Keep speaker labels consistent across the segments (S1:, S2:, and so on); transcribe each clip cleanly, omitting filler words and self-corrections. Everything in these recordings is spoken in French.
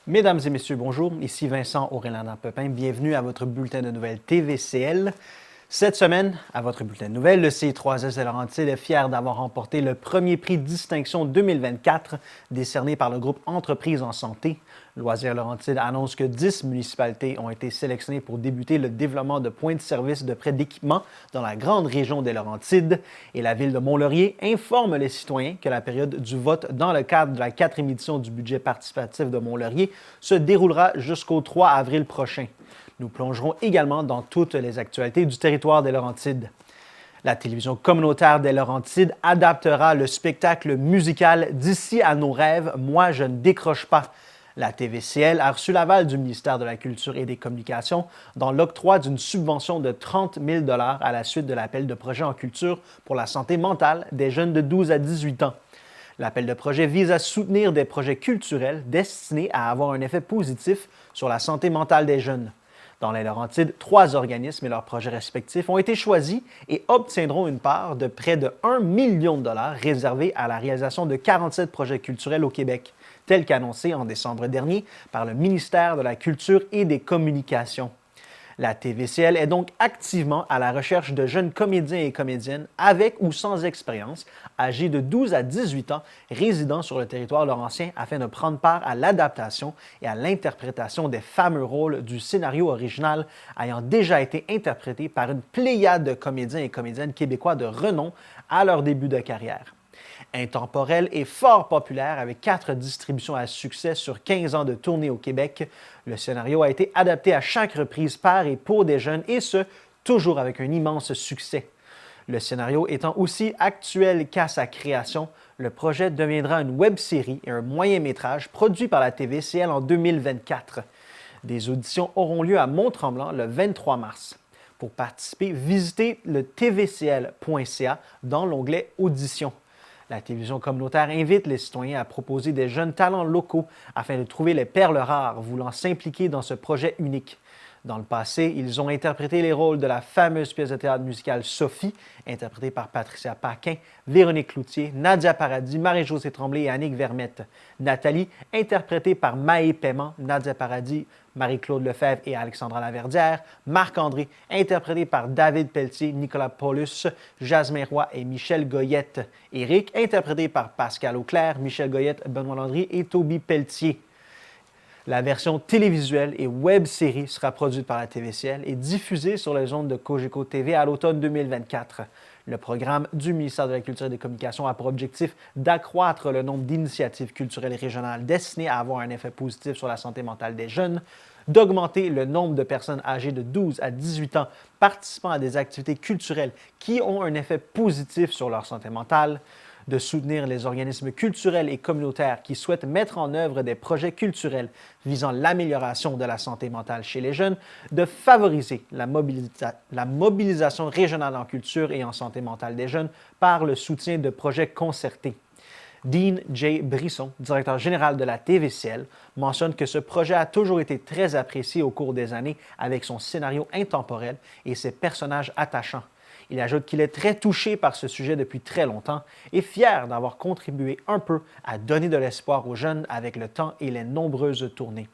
S1: Mesdames et messieurs, bonjour. Ici Vincent Aurélien-Pepin. Bienvenue à votre bulletin de nouvelles TVCL. Cette semaine, à votre bulletin de nouvelles, le CI3S de Laurentides est fier d'avoir remporté le premier prix Distinction 2024 décerné par le groupe Entreprises en santé. Loisirs Laurentides annonce que 10 municipalités ont été sélectionnées pour débuter le développement de points de service de prêt d'équipement dans la grande région des Laurentides. Et la ville de Mont-Laurier informe les citoyens que la période du vote dans le cadre de la 4e édition du budget participatif de Mont-Laurier se déroulera jusqu'au 3 avril prochain. Nous plongerons également dans toutes les actualités du territoire des Laurentides. La télévision communautaire des Laurentides adaptera le spectacle musical D'ici à nos rêves, moi je ne décroche pas. La TVCL a reçu l'aval du ministère de la Culture et des Communications dans l'octroi d'une subvention de 30 000 $ à la suite de l'appel de projet en culture pour la santé mentale des jeunes de 12 à 18 ans. L'appel de projet vise à soutenir des projets culturels destinés à avoir un effet positif sur la santé mentale des jeunes. Dans les Laurentides, 3 organismes et leurs projets respectifs ont été choisis et obtiendront une part de près de 1 million de $ réservée à la réalisation de 47 projets culturels au Québec, tel qu'annoncé en décembre dernier par le ministère de la Culture et des Communications. La TVCL est donc activement à la recherche de jeunes comédiens et comédiennes avec ou sans expérience, âgés de 12 à 18 ans, résidant sur le territoire laurentien afin de prendre part à l'adaptation et à l'interprétation des fameux rôles du scénario original ayant déjà été interprété par une pléiade de comédiens et comédiennes québécois de renom à leur début de carrière. Intemporel et fort populaire avec 4 distributions à succès sur 15 ans de tournée au Québec, le scénario a été adapté à chaque reprise par et pour des jeunes et ce, toujours avec un immense succès. Le scénario étant aussi actuel qu'à sa création, le projet deviendra une web-série et un moyen-métrage produit par la TVCL en 2024. Des auditions auront lieu à Mont-Tremblant le 23 mars. Pour participer, visitez le tvcl.ca dans l'onglet Auditions. La télévision communautaire invite les citoyens à proposer des jeunes talents locaux afin de trouver les perles rares voulant s'impliquer dans ce projet unique. Dans le passé, ils ont interprété les rôles de la fameuse pièce de théâtre musicale Sophie, interprétée par Patricia Paquin, Véronique Cloutier, Nadia Paradis, Marie-Josée Tremblay et Annick Vermette. Nathalie, interprétée par Maë Paiement, Nadia Paradis, Marie-Claude Lefebvre et Alexandra Laverdière. Marc-André, interprété par David Pelletier, Nicolas Paulus, Jasmin Roy et Michel Goyette. Éric, interprété par Pascal Auclair, Michel Goyette, Benoît Landry et Toby Pelletier. La version télévisuelle et web-série sera produite par la TVCL et diffusée sur les ondes de Cogeco TV à l'automne 2024. Le programme du ministère de la Culture et des Communications a pour objectif d'accroître le nombre d'initiatives culturelles régionales destinées à avoir un effet positif sur la santé mentale des jeunes, d'augmenter le nombre de personnes âgées de 12 à 18 ans participant à des activités culturelles qui ont un effet positif sur leur santé mentale, de soutenir les organismes culturels et communautaires qui souhaitent mettre en œuvre des projets culturels visant l'amélioration de la santé mentale chez les jeunes, de favoriser la mobilisation régionale en culture et en santé mentale des jeunes par le soutien de projets concertés. Dean J. Brisson, directeur général de la TVCL, mentionne que ce projet a toujours été très apprécié au cours des années avec son scénario intemporel et ses personnages attachants. Il ajoute qu'il est très touché par ce sujet depuis très longtemps et fier d'avoir contribué un peu à donner de l'espoir aux jeunes avec le temps et les nombreuses tournées.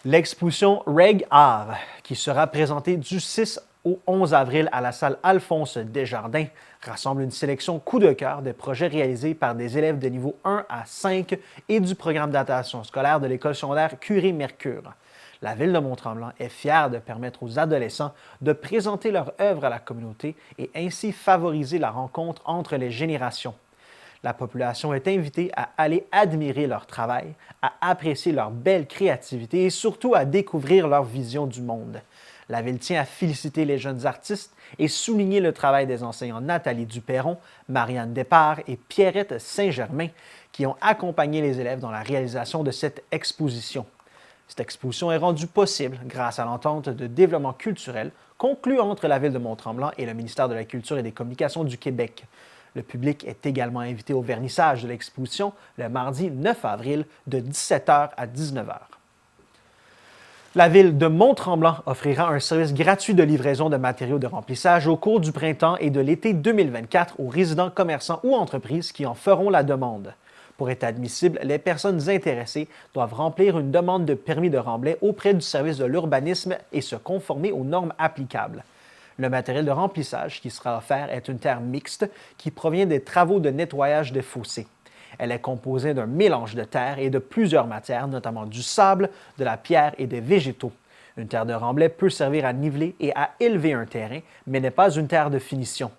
S1: L'exposition Reg Art, qui sera présentée du 6 au 11 avril à la salle Alphonse Desjardins, rassemble une sélection coup de cœur des projets réalisés par des élèves de niveau 1 à 5 et du programme d'adaptation scolaire de l'école secondaire Curie-Mercure. La Ville de Mont-Tremblant est fière de permettre aux adolescents de présenter leur œuvre à la communauté et ainsi favoriser la rencontre entre les générations. La population est invitée à aller admirer leur travail, à apprécier leur belle créativité et surtout à découvrir leur vision du monde. La Ville tient à féliciter les jeunes artistes et souligner le travail des enseignants Nathalie Duperron, Marianne Despart et Pierrette Saint-Germain qui ont accompagné les élèves dans la réalisation de cette exposition. Cette exposition est rendue possible grâce à l'entente de développement culturel conclue entre la Ville de Mont-Tremblant et le ministère de la Culture et des Communications du Québec. Le public est également invité au vernissage de l'exposition le mardi 9 avril de 17h à 19h. La Ville de Mont-Tremblant offrira un service gratuit de livraison de matériaux de remplissage au cours du printemps et de l'été 2024 aux résidents, commerçants ou entreprises qui en feront la demande. Pour être admissible, les personnes intéressées doivent remplir une demande de permis de remblai auprès du service de l'urbanisme et se conformer aux normes applicables. Le matériel de remplissage qui sera offert est une terre mixte qui provient des travaux de nettoyage des fossés. Elle est composée d'un mélange de terre et de plusieurs matières, notamment du sable, de la pierre et des végétaux. Une terre de remblai peut servir à niveler et à élever un terrain, mais n'est pas une terre de finition.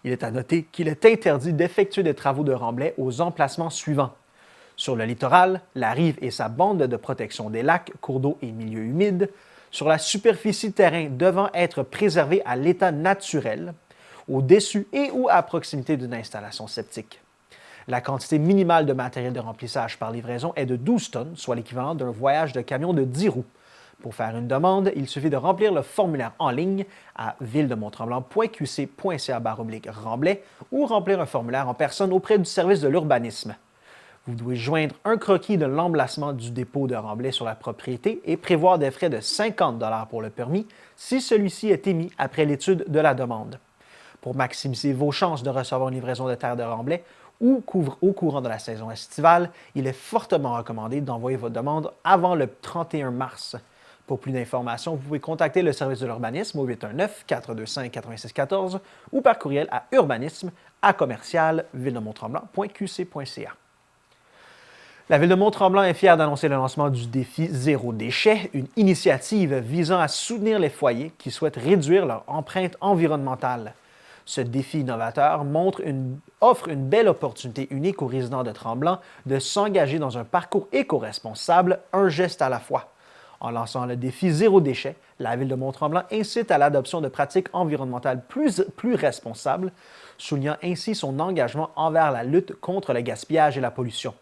S1: Il est à noter qu'il est interdit d'effectuer des travaux de remblai aux emplacements suivants. Sur le littoral, la rive et sa bande de protection des lacs, cours d'eau et milieux humides, sur la superficie terrain devant être préservée à l'état naturel, au-dessus et ou à proximité d'une installation septique. La quantité minimale de matériel de remplissage par livraison est de 12 tonnes, soit l'équivalent d'un voyage de camion de 10 roues. Pour faire une demande, il suffit de remplir le formulaire en ligne à villedemonttremblant.qc.ca/remblai ou remplir un formulaire en personne auprès du service de l'urbanisme. Vous devez joindre un croquis de l'emplacement du dépôt de remblai sur la propriété et prévoir des frais de 50 $ pour le permis si celui-ci est émis après l'étude de la demande. Pour maximiser vos chances de recevoir une livraison de terre de remblai ou au courant de la saison estivale, il est fortement recommandé d'envoyer votre demande avant le 31 mars. Pour plus d'informations, vous pouvez contacter le service de l'urbanisme au 819-425-8614 ou par courriel à urbanisme@villedemonttremblant.qc.ca. La Ville de Mont-Tremblant est fière d'annoncer le lancement du défi Zéro déchet, une initiative visant à soutenir les foyers qui souhaitent réduire leur empreinte environnementale. Ce défi innovateur offre une belle opportunité unique aux résidents de Tremblant de s'engager dans un parcours éco-responsable, un geste à la fois. En lançant le défi Zéro déchet, la Ville de Mont-Tremblant incite à l'adoption de pratiques environnementales plus responsables, soulignant ainsi son engagement envers la lutte contre le gaspillage et la pollution.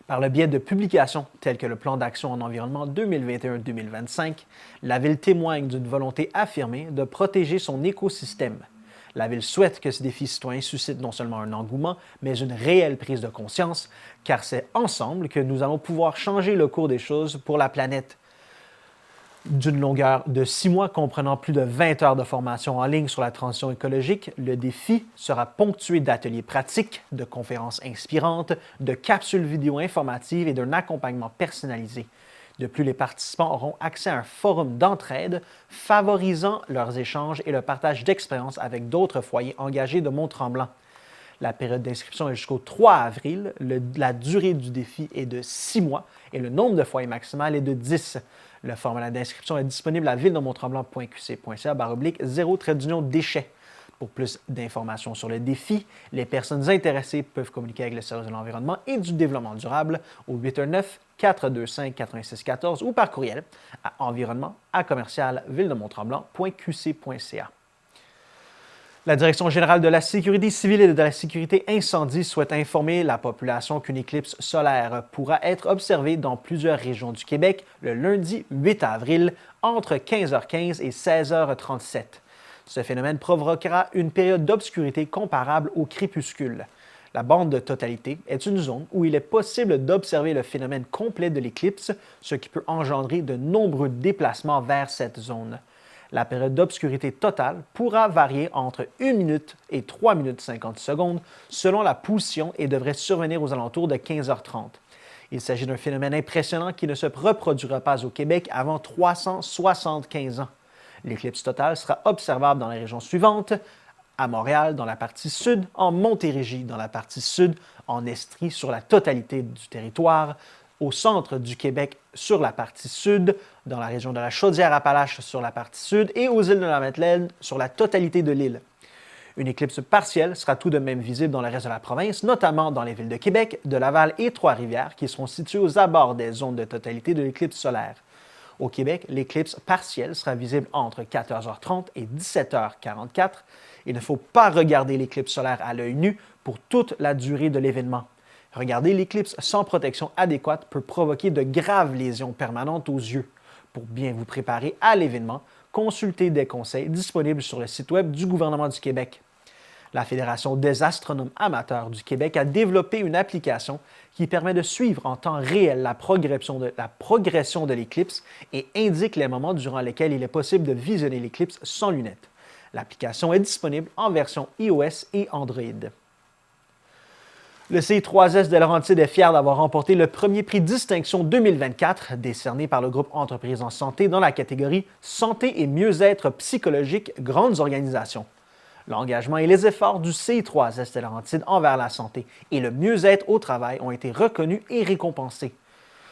S1: Par le biais de publications telles que le Plan d'action en environnement 2021-2025, la Ville témoigne d'une volonté affirmée de protéger son écosystème. La Ville souhaite que ce défi citoyen suscite non seulement un engouement, mais une réelle prise de conscience, car c'est ensemble que nous allons pouvoir changer le cours des choses pour la planète. D'une longueur de 6 mois comprenant plus de 20 heures de formation en ligne sur la transition écologique, le défi sera ponctué d'ateliers pratiques, de conférences inspirantes, de capsules vidéo informatives et d'un accompagnement personnalisé. De plus, les participants auront accès à un forum d'entraide favorisant leurs échanges et le partage d'expériences avec d'autres foyers engagés de Mont-Tremblant. La période d'inscription est jusqu'au 3 avril, la durée du défi est de 6 mois et le nombre de foyers maximal est de 10. Le formulaire d'inscription est disponible à villedemonttremblant.qc.ca/0-déchets. Pour plus d'informations sur le défi, les personnes intéressées peuvent communiquer avec le service de l'environnement et du développement durable au 819-425-8614 ou par courriel à environnement@villedemonttremblant.qc.ca. La Direction générale de la sécurité civile et de la sécurité incendie souhaite informer la population qu'une éclipse solaire pourra être observée dans plusieurs régions du Québec le lundi 8 avril entre 15h15 et 16h37. Ce phénomène provoquera une période d'obscurité comparable au crépuscule. La bande de totalité est une zone où il est possible d'observer le phénomène complet de l'éclipse, ce qui peut engendrer de nombreux déplacements vers cette zone. La période d'obscurité totale pourra varier entre 1 minute et 3 minutes 50 secondes selon la position et devrait survenir aux alentours de 15h30. Il s'agit d'un phénomène impressionnant qui ne se reproduira pas au Québec avant 375 ans. L'éclipse totale sera observable dans les régions suivantes: à Montréal dans la partie sud, en Montérégie dans la partie sud, en Estrie sur la totalité du territoire, au centre du Québec sur la partie sud, dans la région de la Chaudière-Appalaches sur la partie sud et aux îles de la Madeleine sur la totalité de l'île. Une éclipse partielle sera tout de même visible dans le reste de la province, notamment dans les villes de Québec, de Laval et Trois-Rivières, qui seront situées aux abords des zones de totalité de l'éclipse solaire. Au Québec, l'éclipse partielle sera visible entre 14h30 et 17h44. Il ne faut pas regarder l'éclipse solaire à l'œil nu pour toute la durée de l'événement. Regarder l'éclipse sans protection adéquate peut provoquer de graves lésions permanentes aux yeux. Pour bien vous préparer à l'événement, consultez des conseils disponibles sur le site Web du gouvernement du Québec. La Fédération des astronomes amateurs du Québec a développé une application qui permet de suivre en temps réel la progression de l'éclipse et indique les moments durant lesquels il est possible de visionner l'éclipse sans lunettes. L'application est disponible en version iOS et Android. Le CI3S de Laurentides est fier d'avoir remporté le premier prix Distinction 2024, décerné par le groupe Entreprises en santé dans la catégorie Santé et mieux-être psychologique Grandes organisations. L'engagement et les efforts du CI3S de Laurentides envers la santé et le mieux-être au travail ont été reconnus et récompensés.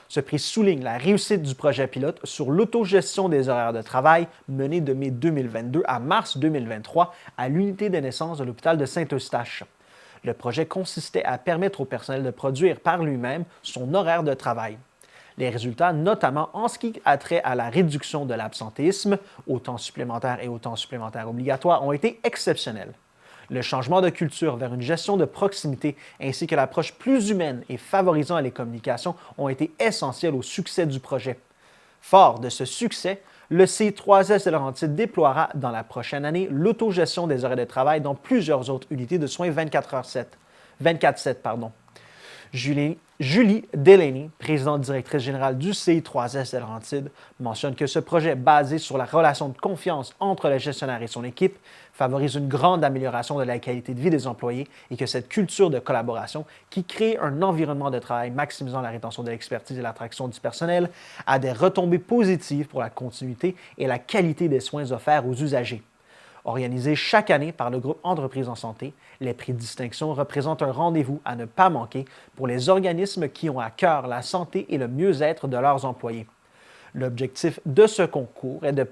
S1: Ce prix souligne la réussite du projet pilote sur l'autogestion des horaires de travail mené de mai 2022 à mars 2023 à l'unité de naissance de l'hôpital de Saint-Eustache. Le projet consistait à permettre au personnel de produire par lui-même son horaire de travail. Les résultats, notamment en ce qui a trait à la réduction de l'absentéisme, au temps supplémentaire et au temps supplémentaire obligatoire, ont été exceptionnels. Le changement de culture vers une gestion de proximité ainsi que l'approche plus humaine et favorisant les communications ont été essentiels au succès du projet. Fort de ce succès, le CI3S de Laurentides déploiera dans la prochaine année l'autogestion des horaires de travail dans plusieurs autres unités de soins 24/7. Julie Delaney, présidente directrice générale du CI3S de Laurentides, mentionne que ce projet basé sur la relation de confiance entre le gestionnaire et son équipe favorise une grande amélioration de la qualité de vie des employés et que cette culture de collaboration qui crée un environnement de travail maximisant la rétention de l'expertise et l'attraction du personnel a des retombées positives pour la continuité et la qualité des soins offerts aux usagers. Organisés chaque année par le groupe Entreprises en santé, les prix de distinction représentent un rendez-vous à ne pas manquer pour les organismes qui ont à cœur la santé et le mieux-être de leurs employés. L'objectif de ce concours est de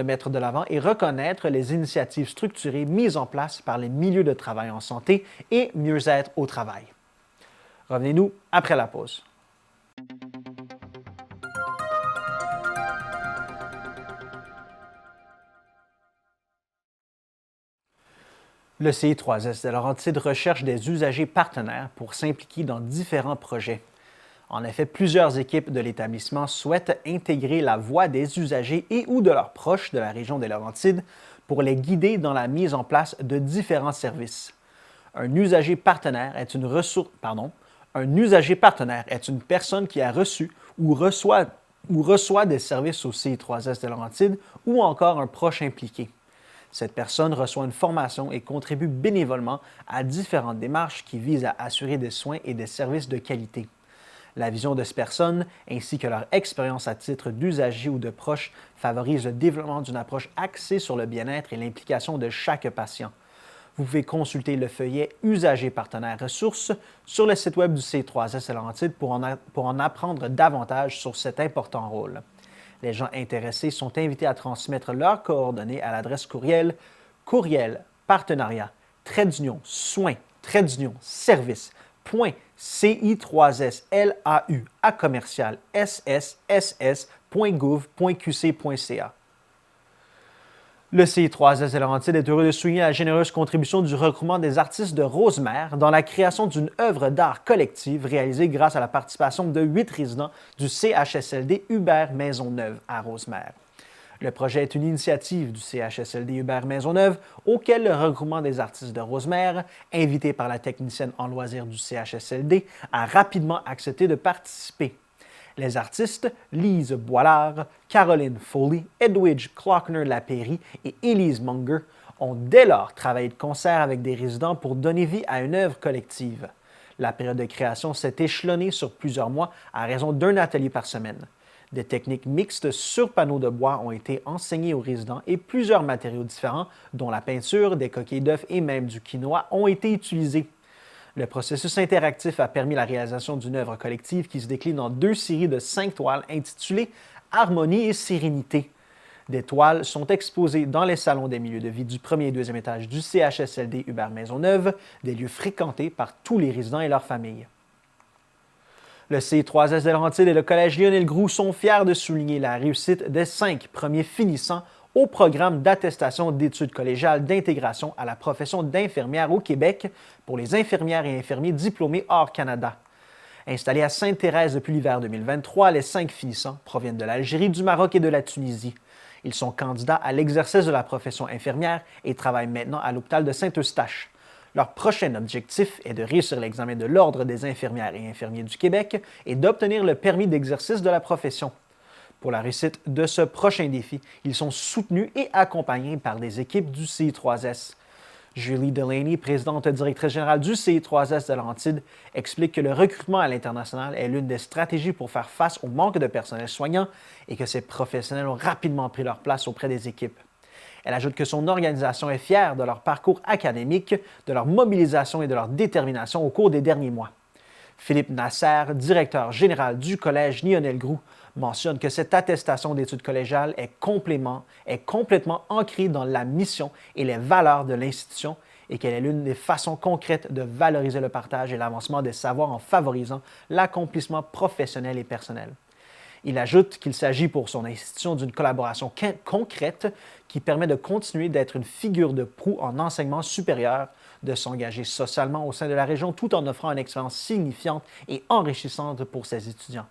S1: mettre de l'avant et reconnaître les initiatives structurées mises en place par les milieux de travail en santé et mieux-être au travail. Revenez-nous après la pause. Le CI3S de Laurentides recherche des usagers partenaires pour s'impliquer dans différents projets. En effet, plusieurs équipes de l'établissement souhaitent intégrer la voix des usagers et ou de leurs proches de la région des Laurentides pour les guider dans la mise en place de différents services. Un usager partenaire est une personne qui a reçu ou reçoit des services au CI3S de Laurentides ou encore un proche impliqué. Cette personne reçoit une formation et contribue bénévolement à différentes démarches qui visent à assurer des soins et des services de qualité. La vision de ces personnes, ainsi que leur expérience à titre d'usager ou de proche, favorise le développement d'une approche axée sur le bien-être et l'implication de chaque patient. Vous pouvez consulter le feuillet Usager partenaire ressources sur le site web du CI3S Laurentides pour en apprendre davantage sur cet important rôle. Les gens intéressés sont invités à transmettre leurs coordonnées à l'adresse courriel courriel-soins-service.service@ssss.gouv.qc.ca. Le CI3S de Laurentides est heureux de souligner la généreuse contribution du regroupement des artistes de Rosemère dans la création d'une œuvre d'art collective réalisée grâce à la participation de 8 résidents du CHSLD Hubert Maisonneuve à Rosemère. Le projet est une initiative du CHSLD Hubert Maisonneuve auquel le regroupement des artistes de Rosemère, invité par la technicienne en loisirs du CHSLD, a rapidement accepté de participer. Les artistes Lise Boilard, Caroline Foley, Edwidge Clockner-Lapéry et Élise Munger ont dès lors travaillé de concert avec des résidents pour donner vie à une œuvre collective. La période de création s'est échelonnée sur plusieurs mois à raison d'un atelier par semaine. Des techniques mixtes sur panneaux de bois ont été enseignées aux résidents et plusieurs matériaux différents, dont la peinture, des coquilles d'œufs et même du quinoa, ont été utilisés. Le processus interactif a permis la réalisation d'une œuvre collective qui se décline en 2 séries de 5 toiles intitulées « Harmonie et sérénité ». Des toiles sont exposées dans les salons des milieux de vie du 1er et 2e étage du CHSLD Hubert Maisonneuve, des lieux fréquentés par tous les résidents et leurs familles. Le CI3S de Laurentides et le Collège Lionel Groulx sont fiers de souligner la réussite des 5 premiers finissants au programme d'attestation d'études collégiales d'intégration à la profession d'infirmière au Québec pour les infirmières et infirmiers diplômés hors Canada. Installés à Sainte-Thérèse depuis l'hiver 2023, les 5 finissants proviennent de l'Algérie, du Maroc et de la Tunisie. Ils sont candidats à l'exercice de la profession infirmière et travaillent maintenant à l'hôpital de Saint-Eustache. Leur prochain objectif est de réussir l'examen de l'Ordre des infirmières et infirmiers du Québec et d'obtenir le permis d'exercice de la profession. Pour la réussite de ce prochain défi, ils sont soutenus et accompagnés par des équipes du CI3S. Julie Delaney, présidente directrice générale du CI3S de Laurentides, explique que le recrutement à l'international est l'une des stratégies pour faire face au manque de personnel soignant et que ces professionnels ont rapidement pris leur place auprès des équipes. Elle ajoute que son organisation est fière de leur parcours académique, de leur mobilisation et de leur détermination au cours des derniers mois. Philippe Nasser, directeur général du Collège Lionel Groulx, mentionne que cette attestation d'études collégiales est complètement ancrée dans la mission et les valeurs de l'institution et qu'elle est l'une des façons concrètes de valoriser le partage et l'avancement des savoirs en favorisant l'accomplissement professionnel et personnel. Il ajoute qu'il s'agit pour son institution d'une collaboration concrète qui permet de continuer d'être une figure de proue en enseignement supérieur, de s'engager socialement au sein de la région tout en offrant une expérience signifiante et enrichissante pour ses étudiants.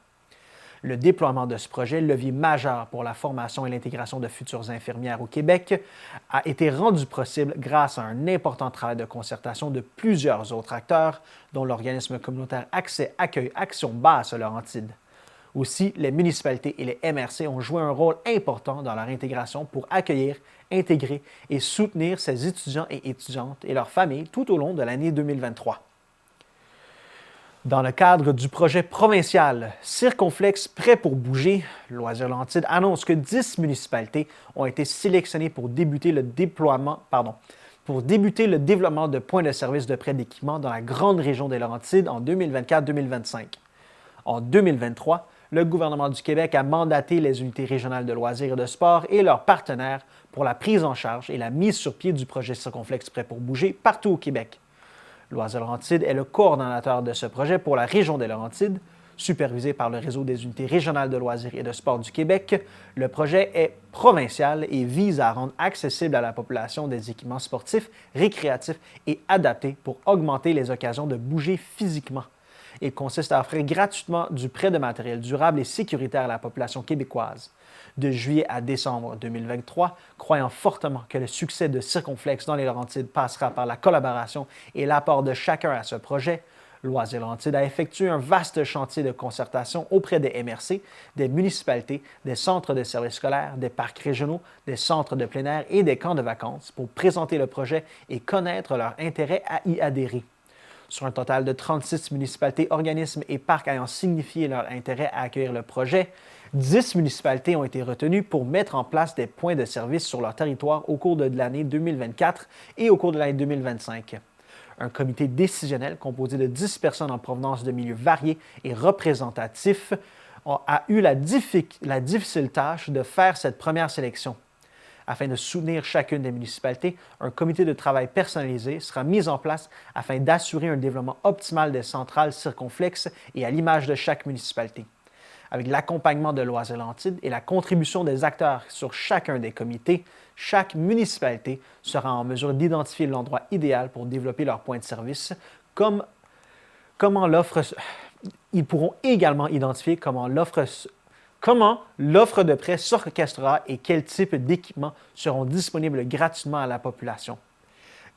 S1: Le déploiement de ce projet, levier majeur pour la formation et l'intégration de futures infirmières au Québec, a été rendu possible grâce à un important travail de concertation de plusieurs autres acteurs, dont l'organisme communautaire Accès Accueil Action Basse Laurentides. Aussi, les municipalités et les MRC ont joué un rôle important dans leur intégration pour accueillir, intégrer et soutenir ces étudiants et étudiantes et leurs familles tout au long de l'année 2023. Dans le cadre du projet provincial Circonflexe Prêt pour bouger, Loisirs Laurentides annonce que 10 municipalités ont été sélectionnées pour débuter le développement de points de service de prêt d'équipement dans la grande région des Laurentides en 2024-2025. En 2023, le gouvernement du Québec a mandaté les unités régionales de loisirs et de sport et leurs partenaires pour la prise en charge et la mise sur pied du projet Circonflexe Prêt pour bouger partout au Québec. Loisirs Laurentides est le coordonnateur de ce projet pour la région des Laurentides. Supervisé par le réseau des unités régionales de loisirs et de sport du Québec, le projet est provincial et vise à rendre accessible à la population des équipements sportifs, récréatifs et adaptés pour augmenter les occasions de bouger physiquement. Il consiste à offrir gratuitement du prêt de matériel durable et sécuritaire à la population québécoise. De juillet à décembre 2023, croyant fortement que le succès de Circonflexe dans les Laurentides passera par la collaboration et l'apport de chacun à ce projet, Loisirs Laurentides a effectué un vaste chantier de concertation auprès des MRC, des municipalités, des centres de services scolaires, des parcs régionaux, des centres de plein air et des camps de vacances pour présenter le projet et connaître leur intérêt à y adhérer. Sur un total de 36 municipalités, organismes et parcs ayant signifié leur intérêt à accueillir le projet, 10 municipalités ont été retenues pour mettre en place des points de service sur leur territoire au cours de l'année 2024 et au cours de l'année 2025. Un comité décisionnel composé de 10 personnes en provenance de milieux variés et représentatifs a eu la difficile tâche de faire cette première sélection. Afin de soutenir chacune des municipalités, un comité de travail personnalisé sera mis en place afin d'assurer un développement optimal des centrales circonflexes et à l'image de chaque municipalité. Avec l'accompagnement de Loisirs Laurentides et la contribution des acteurs sur chacun des comités, chaque municipalité sera en mesure d'identifier l'endroit idéal pour développer leur point de service, Ils pourront également identifier comment l'offre de prêt s'orchestrera et quel type d'équipements seront disponibles gratuitement à la population.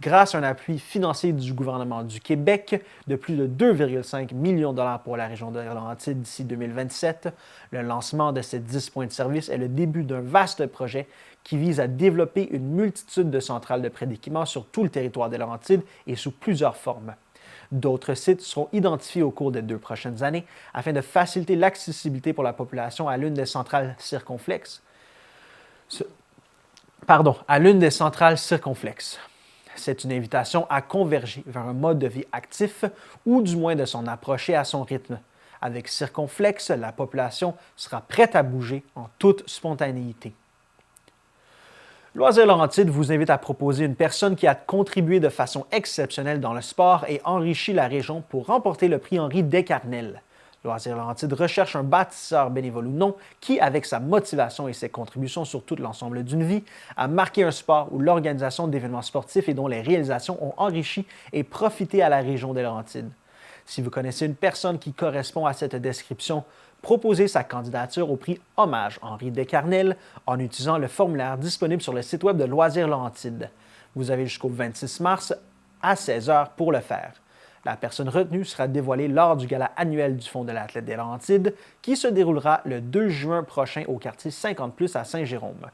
S1: Grâce à un appui financier du gouvernement du Québec de plus de 2,5 millions de dollars pour la région de Laurentides d'ici 2027, le lancement de ces 10 points de service est le début d'un vaste projet qui vise à développer une multitude de centrales de prêt d'équipement sur tout le territoire des Laurentides et sous plusieurs formes. D'autres sites seront identifiés au cours des 2 prochaines années afin de faciliter l'accessibilité pour la population à l'une des centrales circonflexes. C'est une invitation à converger vers un mode de vie actif ou du moins de s'en approcher à son rythme. Avec Circonflexe, la population sera prête à bouger en toute spontanéité. Loisirs Laurentides vous invite à proposer une personne qui a contribué de façon exceptionnelle dans le sport et enrichi la région pour remporter le prix Henri Descarnel. Loisirs Laurentides recherche un bâtisseur bénévole ou non qui, avec sa motivation et ses contributions sur tout l'ensemble d'une vie, a marqué un sport ou l'organisation d'événements sportifs et dont les réalisations ont enrichi et profité à la région des Laurentides. Si vous connaissez une personne qui correspond à cette description, proposez sa candidature au prix Hommage Henri Descarnel en utilisant le formulaire disponible sur le site web de Loisirs Laurentides. Vous avez jusqu'au 26 mars à 16h pour le faire. La personne retenue sera dévoilée lors du gala annuel du Fonds de l'Athlète des Laurentides qui se déroulera le 2 juin prochain au quartier 50+ à Saint-Jérôme.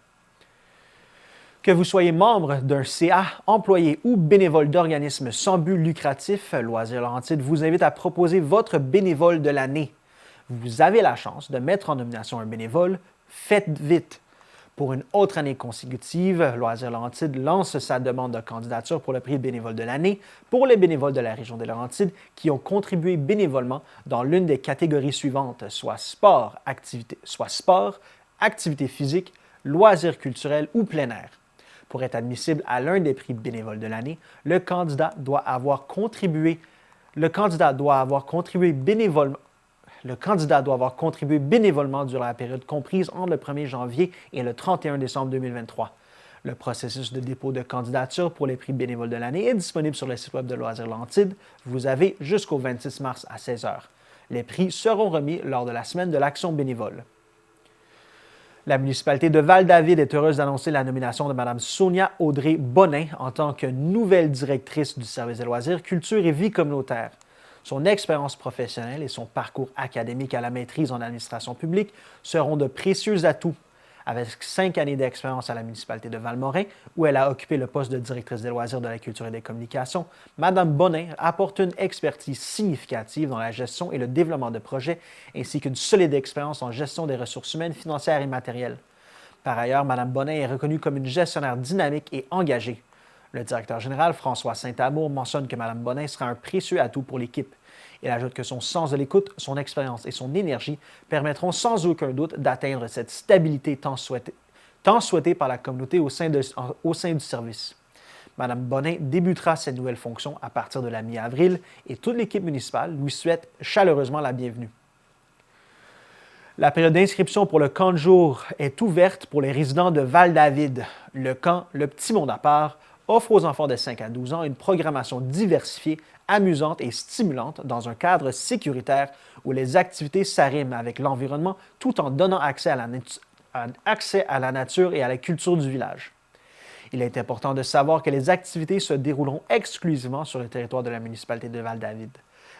S1: Que vous soyez membre d'un CA, employé ou bénévole d'organismes sans but lucratif, Loisirs Laurentides vous invite à proposer votre bénévole de l'année. Vous avez la chance de mettre en nomination un bénévole. Faites vite! Pour une autre année consécutive, Loisirs Laurentides lance sa demande de candidature pour le prix bénévole de l'année pour les bénévoles de la région des Laurentides qui ont contribué bénévolement dans l'une des catégories suivantes, soit sport, activité physique, loisirs culturels ou plein air. Pour être admissible à l'un des prix bénévoles de l'année, le candidat doit avoir contribué bénévolement durant la période comprise entre le 1er janvier et le 31 décembre 2023. Le processus de dépôt de candidature pour les prix bénévoles de l'année est disponible sur le site web de Loisirs Laurentides. Vous avez jusqu'au 26 mars à 16 h. Les prix seront remis lors de la semaine de l'action bénévole. La municipalité de Val-David est heureuse d'annoncer la nomination de Mme Sonia Audrey Bonin en tant que nouvelle directrice du service des loisirs, culture et vie communautaire. Son expérience professionnelle et son parcours académique à la maîtrise en administration publique seront de précieux atouts. Avec 5 années d'expérience à la municipalité de Valmorin, où elle a occupé le poste de directrice des loisirs, de la culture et des communications, Mme Bonin apporte une expertise significative dans la gestion et le développement de projets, ainsi qu'une solide expérience en gestion des ressources humaines, financières et matérielles. Par ailleurs, Mme Bonin est reconnue comme une gestionnaire dynamique et engagée. Le directeur général, François Saint-Amour, mentionne que Mme Bonin sera un précieux atout pour l'équipe. Il ajoute que son sens de l'écoute, son expérience et son énergie permettront sans aucun doute d'atteindre cette stabilité tant souhaitée par la communauté au sein du service. Mme Bonin débutera ses nouvelles fonctions à partir de la mi-avril et toute l'équipe municipale lui souhaite chaleureusement la bienvenue. La période d'inscription pour le camp de jour est ouverte pour les résidents de Val-David. Le camp Le Petit Monde à part offre aux enfants de 5 à 12 ans une programmation diversifiée, amusante et stimulante dans un cadre sécuritaire où les activités s'arriment avec l'environnement tout en donnant accès à la nature et à la culture du village. Il est important de savoir que les activités se dérouleront exclusivement sur le territoire de la municipalité de Val-David.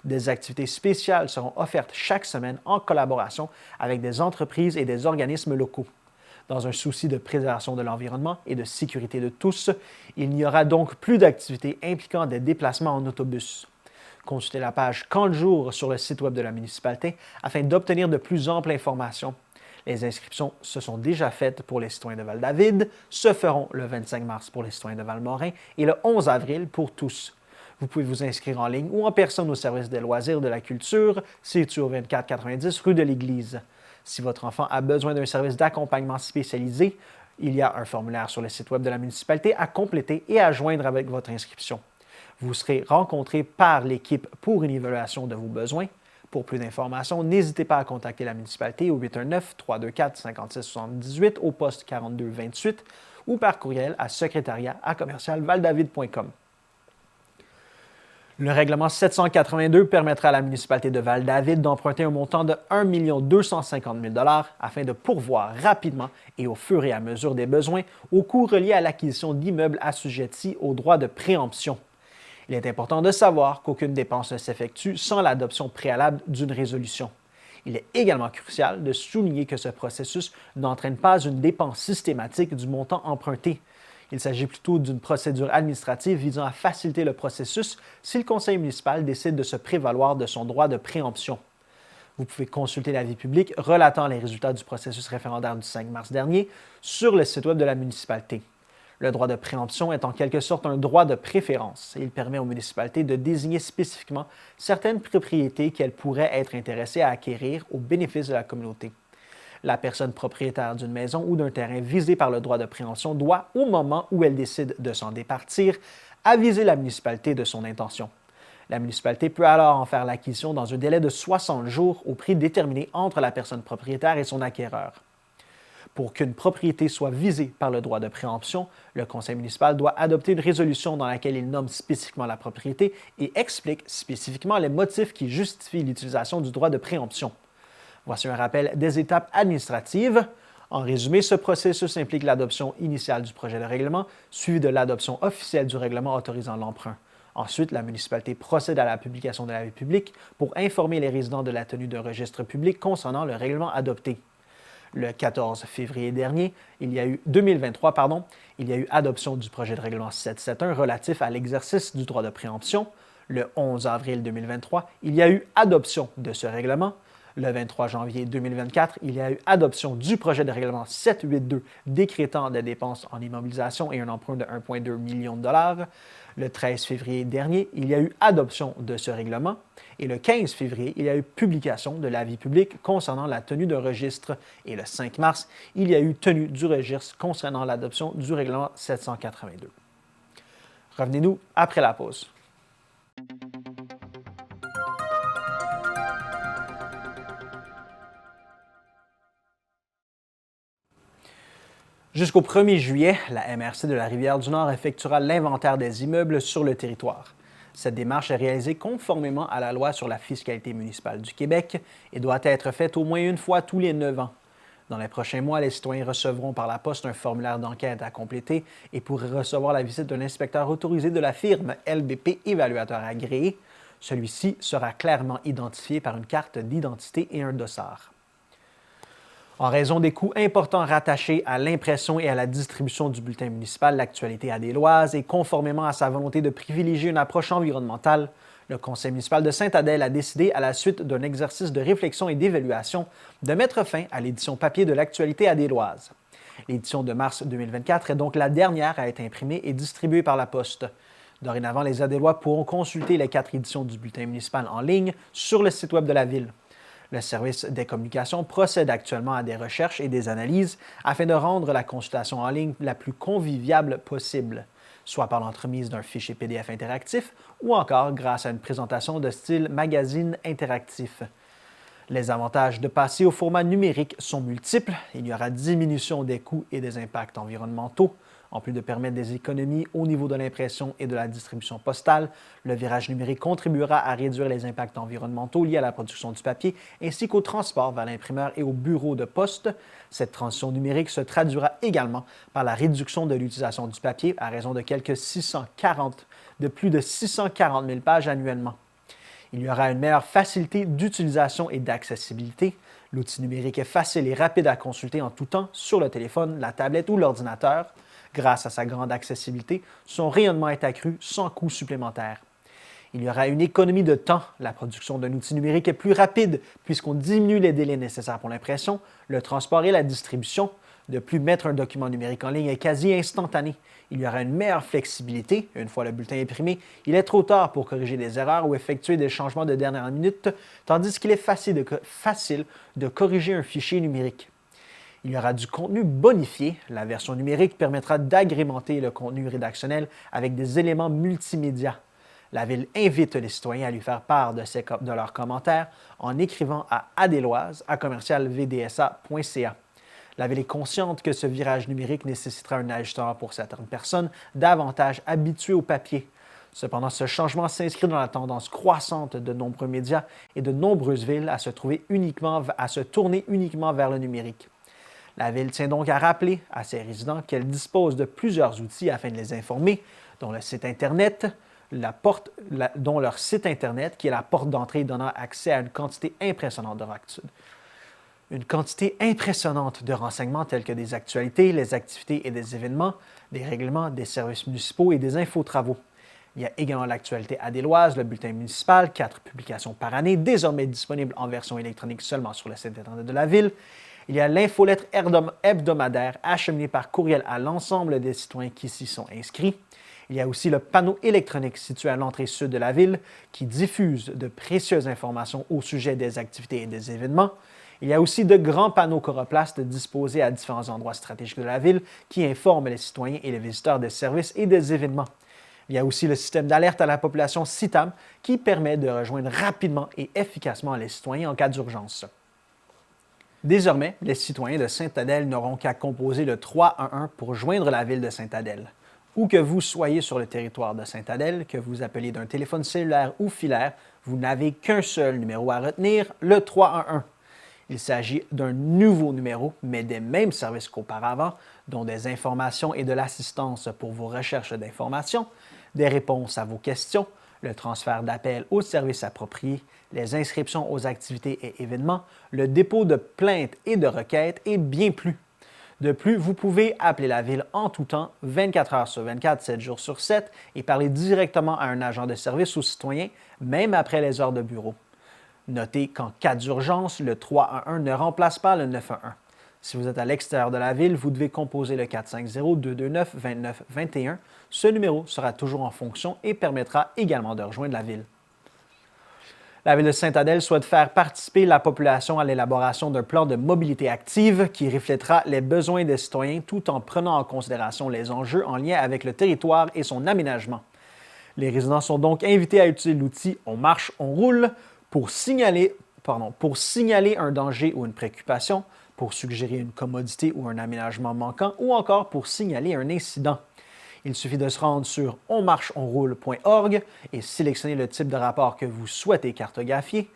S1: Des activités spéciales seront offertes chaque semaine en collaboration avec des entreprises et des organismes locaux. Dans un souci de préservation de l'environnement et de sécurité de tous, il n'y aura donc plus d'activités impliquant des déplacements en autobus. Consultez la page Camp de jour sur le site web de la municipalité afin d'obtenir de plus amples informations. Les inscriptions se sont déjà faites pour les citoyens de Val-David, se feront le 25 mars pour les citoyens de Valmorin et le 11 avril pour tous. Vous pouvez vous inscrire en ligne ou en personne au service des loisirs de la culture, situé au 2490 rue de l'Église. Si votre enfant a besoin d'un service d'accompagnement spécialisé, il y a un formulaire sur le site web de la municipalité à compléter et à joindre avec votre inscription. Vous serez rencontré par l'équipe pour une évaluation de vos besoins. Pour plus d'informations, n'hésitez pas à contacter la municipalité au 819-324-5678 au poste 4228 ou par courriel à secrétariat@commercialvaldavid.com. Le règlement 782 permettra à la municipalité de Val-David d'emprunter un montant de 1 250 000 $ afin de pourvoir rapidement et au fur et à mesure des besoins aux coûts reliés à l'acquisition d'immeubles assujettis aux droits de préemption. Il est important de savoir qu'aucune dépense ne s'effectue sans l'adoption préalable d'une résolution. Il est également crucial de souligner que ce processus n'entraîne pas une dépense systématique du montant emprunté. Il s'agit plutôt d'une procédure administrative visant à faciliter le processus si le conseil municipal décide de se prévaloir de son droit de préemption. Vous pouvez consulter l'avis public relatant les résultats du processus référendaire du 5 mars dernier sur le site web de la municipalité. Le droit de préemption est en quelque sorte un droit de préférence. Il permet aux municipalités de désigner spécifiquement certaines propriétés qu'elles pourraient être intéressées à acquérir au bénéfice de la communauté. La personne propriétaire d'une maison ou d'un terrain visé par le droit de préemption doit, au moment où elle décide de s'en départir, aviser la municipalité de son intention. La municipalité peut alors en faire l'acquisition dans un délai de 60 jours au prix déterminé entre la personne propriétaire et son acquéreur. Pour qu'une propriété soit visée par le droit de préemption, le conseil municipal doit adopter une résolution dans laquelle il nomme spécifiquement la propriété et explique spécifiquement les motifs qui justifient l'utilisation du droit de préemption. Voici un rappel des étapes administratives. En résumé, ce processus implique l'adoption initiale du projet de règlement, suivi de l'adoption officielle du règlement autorisant l'emprunt. Ensuite, la municipalité procède à la publication de l'avis public pour informer les résidents de la tenue d'un registre public concernant le règlement adopté. Le 14 février dernier, 2023, il y a eu adoption du projet de règlement 771 relatif à l'exercice du droit de préemption. Le 11 avril 2023, il y a eu adoption de ce règlement. Le 23 janvier 2024, il y a eu adoption du projet de règlement 782 décrétant des dépenses en immobilisation et un emprunt de 1,2 million de dollars. Le 13 février dernier, il y a eu adoption de ce règlement. Et le 15 février, il y a eu publication de l'avis public concernant la tenue de registre. Et le 5 mars, il y a eu tenue du registre concernant l'adoption du règlement 782. Revenez-nous après la pause. Jusqu'au 1er juillet, la MRC de la Rivière-du-Nord effectuera l'inventaire des immeubles sur le territoire. Cette démarche est réalisée conformément à la loi sur la fiscalité municipale du Québec et doit être faite au moins une fois tous les 9 ans. Dans les prochains mois, les citoyens recevront par la poste un formulaire d'enquête à compléter et pourraient recevoir la visite d'un inspecteur autorisé de la firme LBP Évaluateur agréé. Celui-ci sera clairement identifié par une carte d'identité et un dossard. En raison des coûts importants rattachés à l'impression et à la distribution du bulletin municipal L'Actualité adéloise et conformément à sa volonté de privilégier une approche environnementale, le Conseil municipal de Sainte-Adèle a décidé, à la suite d'un exercice de réflexion et d'évaluation, de mettre fin à l'édition papier de L'Actualité adéloise. L'édition de mars 2024 est donc la dernière à être imprimée et distribuée par la Poste. Dorénavant, les Adélois pourront consulter les 4 éditions du bulletin municipal en ligne sur le site Web de la Ville. Le service des communications procède actuellement à des recherches et des analyses afin de rendre la consultation en ligne la plus conviviale possible, soit par l'entremise d'un fichier PDF interactif ou encore grâce à une présentation de style magazine interactif. Les avantages de passer au format numérique sont multiples. Il y aura diminution des coûts et des impacts environnementaux. En plus de permettre des économies au niveau de l'impression et de la distribution postale, le virage numérique contribuera à réduire les impacts environnementaux liés à la production du papier ainsi qu'au transport vers l'imprimeur et au bureau de poste. Cette transition numérique se traduira également par la réduction de l'utilisation du papier à raison de plus de 640 000 pages annuellement. Il y aura une meilleure facilité d'utilisation et d'accessibilité. L'outil numérique est facile et rapide à consulter en tout temps sur le téléphone, la tablette ou l'ordinateur. Grâce à sa grande accessibilité, son rayonnement est accru sans coût supplémentaire. Il y aura une économie de temps. La production d'un outil numérique est plus rapide puisqu'on diminue les délais nécessaires pour l'impression, le transport et la distribution. De plus, mettre un document numérique en ligne est quasi instantané. Il y aura une meilleure flexibilité. Une fois le bulletin imprimé, il est trop tard pour corriger des erreurs ou effectuer des changements de dernière minute, tandis qu'il est facile de corriger un fichier numérique. Il y aura du contenu bonifié. La version numérique permettra d'agrémenter le contenu rédactionnel avec des éléments multimédia. La Ville invite les citoyens à lui faire part de leurs commentaires en écrivant à adeloise@vdsa.ca. La Ville est consciente que ce virage numérique nécessitera un ajustement pour certaines personnes davantage habituées au papier. Cependant, ce changement s'inscrit dans la tendance croissante de nombreux médias et de nombreuses villes à se tourner uniquement vers le numérique. La Ville tient donc à rappeler à ses résidents qu'elle dispose de plusieurs outils afin de les informer, dont leur site Internet, qui est la porte d'entrée donnant accès à une quantité impressionnante de renseignements tels que des actualités, les activités et des événements, des règlements, des services municipaux et des infotravaux. Il y a également l'Actualité adéloise, le bulletin municipal, 4 publications par année, désormais disponibles en version électronique seulement sur le site Internet de la Ville. Il y a l'infolettre hebdomadaire acheminée par courriel à l'ensemble des citoyens qui s'y sont inscrits. Il y a aussi le panneau électronique situé à l'entrée sud de la ville qui diffuse de précieuses informations au sujet des activités et des événements. Il y a aussi de grands panneaux choroplastes disposés à différents endroits stratégiques de la ville qui informent les citoyens et les visiteurs des services et des événements. Il y a aussi le système d'alerte à la population CITAM qui permet de rejoindre rapidement et efficacement les citoyens en cas d'urgence. Désormais, les citoyens de Sainte-Adèle n'auront qu'à composer le 311 pour joindre la ville de Sainte-Adèle. Où que vous soyez sur le territoire de Sainte-Adèle, que vous appeliez d'un téléphone cellulaire ou filaire, vous n'avez qu'un seul numéro à retenir, le 311. Il s'agit d'un nouveau numéro, mais des mêmes services qu'auparavant, dont des informations et de l'assistance pour vos recherches d'informations, des réponses à vos questions, le transfert d'appels aux services appropriés, les inscriptions aux activités et événements, le dépôt de plaintes et de requêtes et bien plus. De plus, vous pouvez appeler la Ville en tout temps, 24 heures sur 24, 7 jours sur 7, et parler directement à un agent de service aux citoyens, même après les heures de bureau. Notez qu'en cas d'urgence, le 311 ne remplace pas le 911. Si vous êtes à l'extérieur de la ville, vous devez composer le 450-229-2921. Ce numéro sera toujours en fonction et permettra également de rejoindre la ville. La Ville de Sainte-Adèle souhaite faire participer la population à l'élaboration d'un plan de mobilité active qui reflètera les besoins des citoyens tout en prenant en considération les enjeux en lien avec le territoire et son aménagement. Les résidents sont donc invités à utiliser l'outil « On marche, on roule » pour signaler un danger ou une préoccupation, pour suggérer une commodité ou un aménagement manquant ou encore pour signaler un incident. Il suffit de se rendre sur onmarcheonroule.org et sélectionner le type de rapport que vous souhaitez cartographier,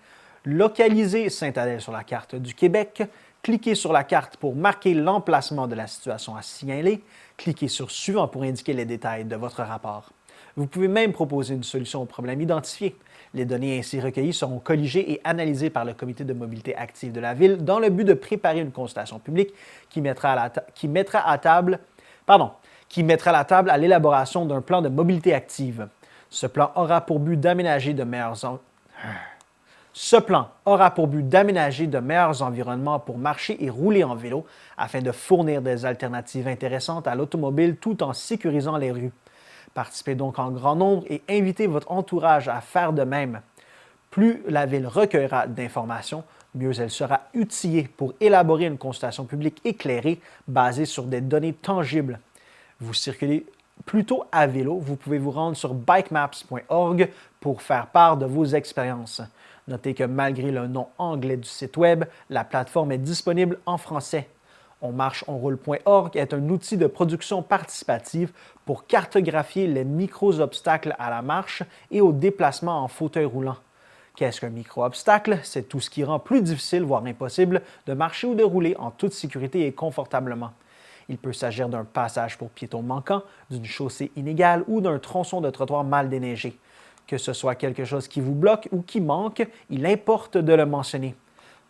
S1: localiser Sainte-Adèle sur la carte du Québec, cliquez sur la carte pour marquer l'emplacement de la situation à signaler, cliquez sur Suivant pour indiquer les détails de votre rapport. Vous pouvez même proposer une solution au problème identifié. Les données ainsi recueillies seront colligées et analysées par le Comité de mobilité active de la Ville dans le but de préparer une consultation publique qui mettra la table à l'élaboration d'un plan de mobilité active. Ce plan aura pour but d'aménager de meilleurs environnements pour marcher et rouler en vélo afin de fournir des alternatives intéressantes à l'automobile tout en sécurisant les rues. Participez donc en grand nombre et invitez votre entourage à faire de même. Plus la Ville recueillera d'informations, mieux elle sera outillée pour élaborer une consultation publique éclairée basée sur des données tangibles. Vous circulez plutôt à vélo, vous pouvez vous rendre sur bikemaps.org pour faire part de vos expériences. Notez que malgré le nom anglais du site Web, la plateforme est disponible en français. onmarcheonroule.org est un outil de production participative pour cartographier les micro-obstacles à la marche et au déplacement en fauteuil roulant. Qu'est-ce qu'un micro-obstacle? C'est tout ce qui rend plus difficile, voire impossible, de marcher ou de rouler en toute sécurité et confortablement. Il peut s'agir d'un passage pour piétons manquant, d'une chaussée inégale ou d'un tronçon de trottoir mal déneigé. Que ce soit quelque chose qui vous bloque ou qui manque, il importe de le mentionner.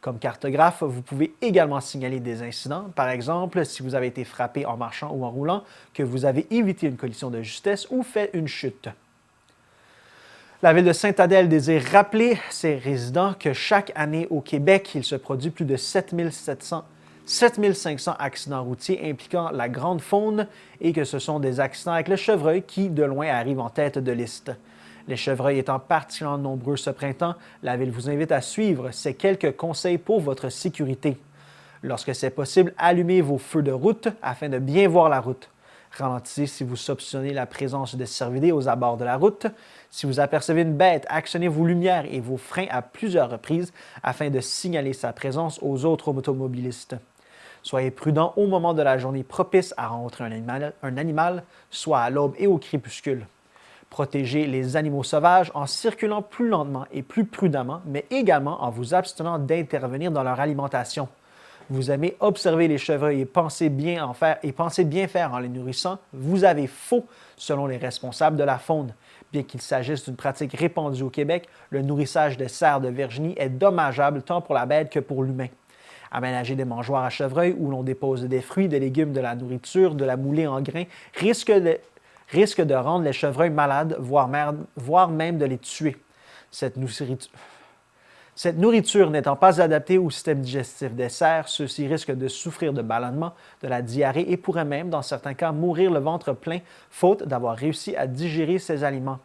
S1: Comme cartographe, vous pouvez également signaler des incidents, par exemple si vous avez été frappé en marchant ou en roulant, que vous avez évité une collision de justesse ou fait une chute. La Ville de Sainte-Adèle désire rappeler ses résidents que chaque année au Québec, il se produit plus de 7500 accidents routiers impliquant la grande faune et que ce sont des accidents avec le chevreuil qui, de loin, arrivent en tête de liste. Les chevreuils étant particulièrement nombreux ce printemps, la Ville vous invite à suivre ces quelques conseils pour votre sécurité. Lorsque c'est possible, allumez vos feux de route afin de bien voir la route. Ralentissez si vous soupçonnez la présence de cervidés aux abords de la route. Si vous apercevez une bête, actionnez vos lumières et vos freins à plusieurs reprises afin de signaler sa présence aux autres automobilistes. Soyez prudent au moment de la journée propice à rencontrer un animal, soit à l'aube et au crépuscule. Protégez les animaux sauvages en circulant plus lentement et plus prudemment, mais également en vous abstenant d'intervenir dans leur alimentation. Vous aimez observer les chevreuils et pensez bien faire en les nourrissant, vous avez faux selon les responsables de la faune. Bien qu'il s'agisse d'une pratique répandue au Québec, le nourrissage des cerfs de Virginie est dommageable tant pour la bête que pour l'humain. Aménager des mangeoires à chevreuil où l'on dépose des fruits, des légumes, de la nourriture, de la moulée en grains risque de rendre les chevreuils malades, voire même de les tuer. Cette nourriture n'étant pas adaptée au système digestif des cerfs, ceux-ci risquent de souffrir de ballonnement, de la diarrhée et pourraient même, dans certains cas, mourir le ventre plein, faute d'avoir réussi à digérer ces aliments.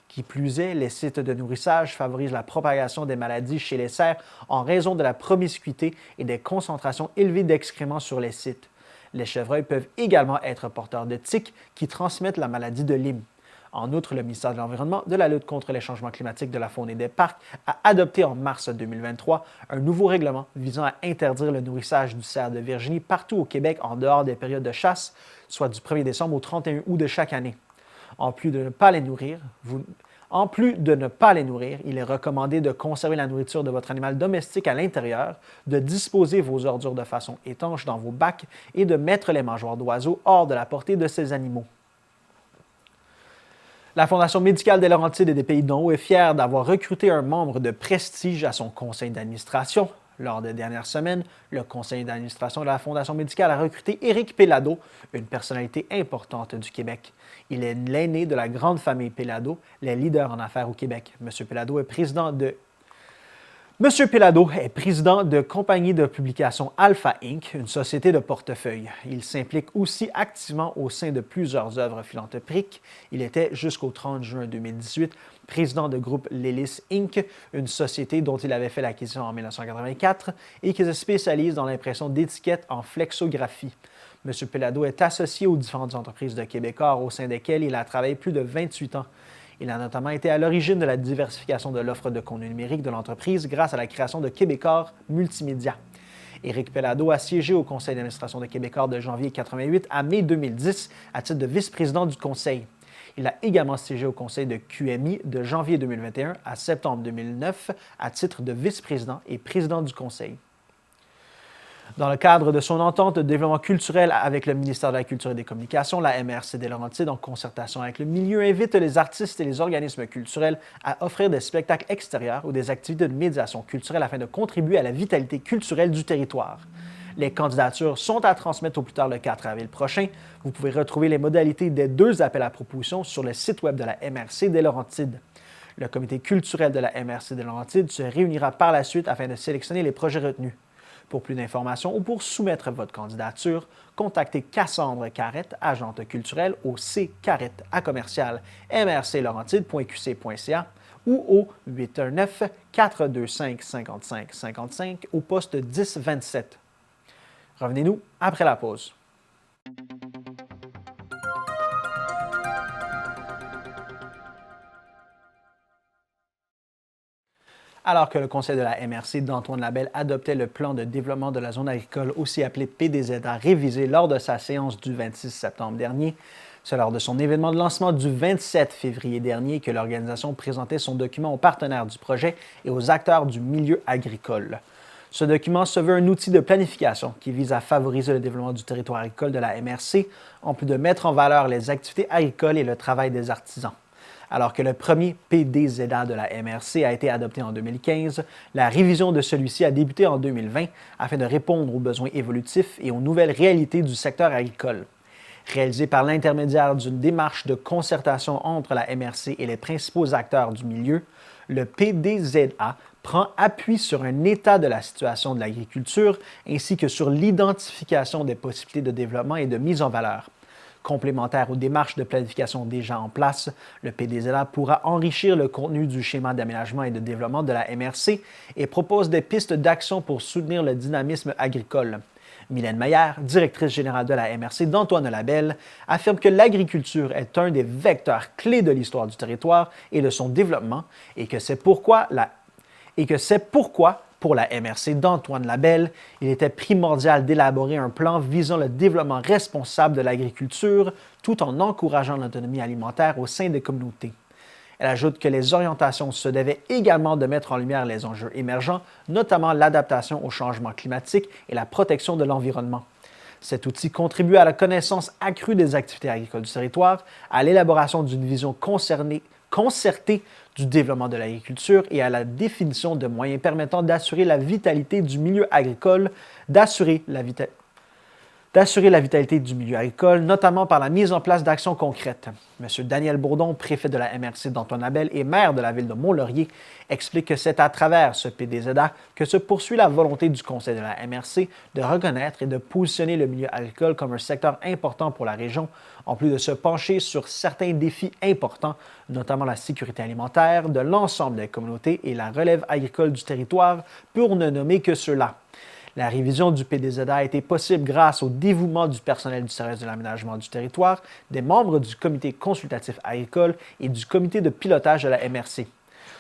S1: Qui plus est, les sites de nourrissage favorisent la propagation des maladies chez les cerfs en raison de la promiscuité et des concentrations élevées d'excréments sur les sites. Les chevreuils peuvent également être porteurs de tiques qui transmettent la maladie de Lyme. En outre, le ministère de l'Environnement, de la lutte contre les changements climatiques, de la faune et des parcs a adopté en mars 2023 un nouveau règlement visant à interdire le nourrissage du cerf de Virginie partout au Québec en dehors des périodes de chasse, soit du 1er décembre au 31 août de chaque année. En plus de ne pas les nourrir, il est recommandé de conserver la nourriture de votre animal domestique à l'intérieur, de disposer vos ordures de façon étanche dans vos bacs et de mettre les mangeoires d'oiseaux hors de la portée de ces animaux. La Fondation médicale des Laurentides et des Pays d'en haut est fière d'avoir recruté un membre de prestige à son conseil d'administration. Lors des dernières semaines, le conseil d'administration de la Fondation médicale a recruté Éric Pellado, une personnalité importante du Québec. Il est l'aîné de la grande famille Pellado, les leaders en affaires au Québec. M. Pellado est président de compagnie de publication Alpha Inc., une société de portefeuille. Il s'implique aussi activement au sein de plusieurs œuvres philanthropiques. Il était, jusqu'au 30 juin 2018, président de groupe Lélis Inc., une société dont il avait fait l'acquisition en 1984 et qui se spécialise dans l'impression d'étiquettes en flexographie. M. Pellado est associé aux différentes entreprises de Québécois au sein desquelles il a travaillé plus de 28 ans. Il a notamment été à l'origine de la diversification de l'offre de contenu numérique de l'entreprise grâce à la création de Québécois Multimédia. Éric Pellado a siégé au conseil d'administration de Québécois de janvier 1988 à mai 2010 à titre de vice-président du conseil. Il a également siégé au conseil de QMI de janvier 2021 à septembre 2009 à titre de vice-président et président du conseil. Dans le cadre de son entente de développement culturel avec le ministère de la Culture et des Communications, la MRC des Laurentides, en concertation avec le milieu, invite les artistes et les organismes culturels à offrir des spectacles extérieurs ou des activités de médiation culturelle afin de contribuer à la vitalité culturelle du territoire. Les candidatures sont à transmettre au plus tard le 4 avril prochain. Vous pouvez retrouver les modalités des 2 appels à proposition sur le site web de la MRC des Laurentides. Le comité culturel de la MRC des Laurentides se réunira par la suite afin de sélectionner les projets retenus. Pour plus d'informations ou pour soumettre votre candidature, contactez Cassandre Carrette, agente culturelle, au ccarrette@mrclaurentide.qc.ca ou au 819-425-5555 au poste 1027. Revenez-nous après la pause. Alors que le conseil de la MRC d'Antoine Labelle adoptait le plan de développement de la zone agricole, aussi appelé PDZA, révisé lors de sa séance du 26 septembre dernier, c'est lors de son événement de lancement du 27 février dernier que l'organisation présentait son document aux partenaires du projet et aux acteurs du milieu agricole. Ce document se veut un outil de planification qui vise à favoriser le développement du territoire agricole de la MRC, en plus de mettre en valeur les activités agricoles et le travail des artisans. Alors que le premier PDZA de la MRC a été adopté en 2015, la révision de celui-ci a débuté en 2020 afin de répondre aux besoins évolutifs et aux nouvelles réalités du secteur agricole. Réalisé par l'intermédiaire d'une démarche de concertation entre la MRC et les principaux acteurs du milieu, le PDZA prend appui sur un état de la situation de l'agriculture ainsi que sur l'identification des possibilités de développement et de mise en valeur. Complémentaire aux démarches de planification déjà en place, le PDZA pourra enrichir le contenu du schéma d'aménagement et de développement de la MRC et propose des pistes d'action pour soutenir le dynamisme agricole. Mylène Maillard, directrice générale de la MRC d'Antoine Labelle, affirme que l'agriculture est un des vecteurs clés de l'histoire du territoire et de son développement et que c'est pourquoi pour la MRC d'Antoine Labelle, il était primordial d'élaborer un plan visant le développement responsable de l'agriculture tout en encourageant l'autonomie alimentaire au sein des communautés. Elle ajoute que les orientations se devaient également de mettre en lumière les enjeux émergents, notamment l'adaptation au changement climatique et la protection de l'environnement. Cet outil contribue à la connaissance accrue des activités agricoles du territoire, à l'élaboration d'une vision concertée du développement de l'agriculture et à la définition de moyens permettant d'assurer la vitalité du milieu agricole, notamment par la mise en place d'actions concrètes. M. Daniel Bourdon, préfet de la MRC d'Antoine Labelle et maire de la ville de Mont-Laurier, explique que c'est à travers ce PDZA que se poursuit la volonté du conseil de la MRC de reconnaître et de positionner le milieu agricole comme un secteur important pour la région, en plus de se pencher sur certains défis importants, notamment la sécurité alimentaire de l'ensemble des communautés et la relève agricole du territoire, pour ne nommer que ceux-là. La révision du PDZA a été possible grâce au dévouement du personnel du service de l'aménagement du territoire, des membres du comité consultatif agricole et du comité de pilotage de la MRC.